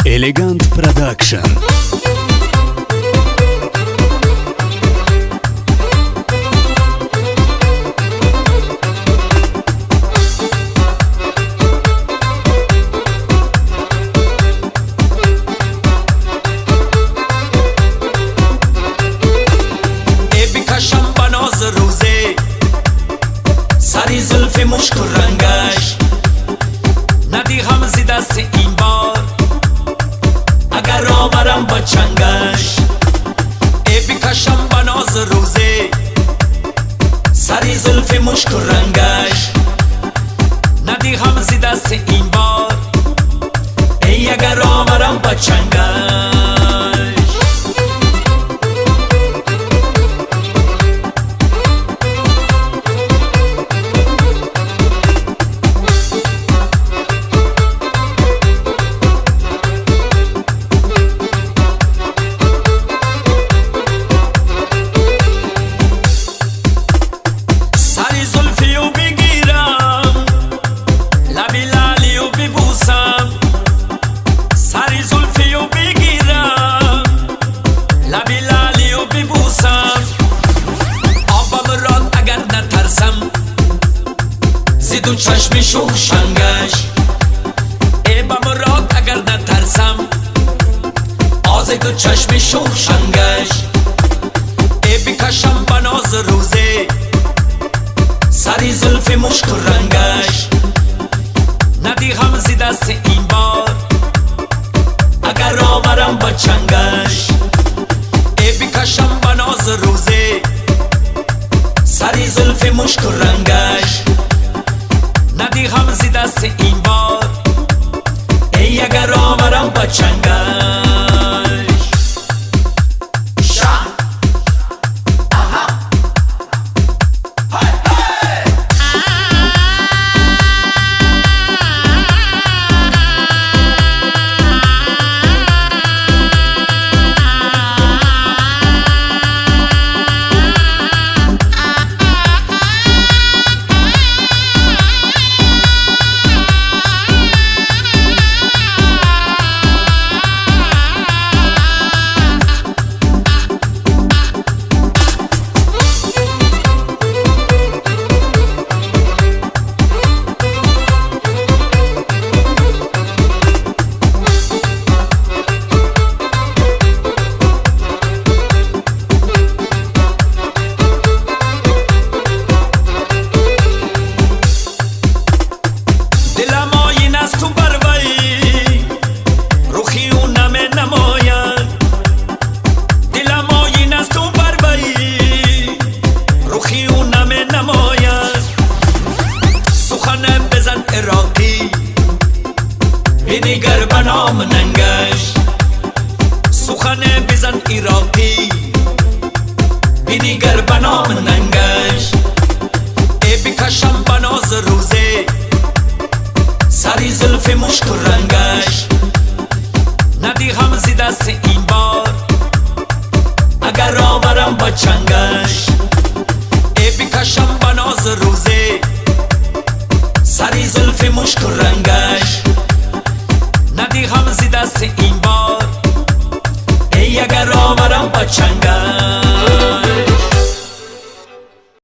Elegant Production. سری زلف مشک و رنگش ندی هم زی دست این بار اگر آورم با چنگش ای بکشم با ناز روزه سری زلف مشک و رنگش ندی هم زی دست این بار ای اگر آورم با چنگش دو چشم شوخ شنگش ای با مراد اگر نترسم آز دو چشم شوخ شنگش ای بکشم با ناز روزه سری زلف مشک و رنگش ندی هم زی دست این بار اگر آورم با چنگش ای بکشم با ناز روزه سری زلف مشک و رنگش ندی هم زی دست این بار ای اگر آورم با چنگش بینیگر بنام ننگش سخن بزن عراقی بینیگر بنام ننگش ای بکشم با ناز روزه سری زلف مشک و رنگش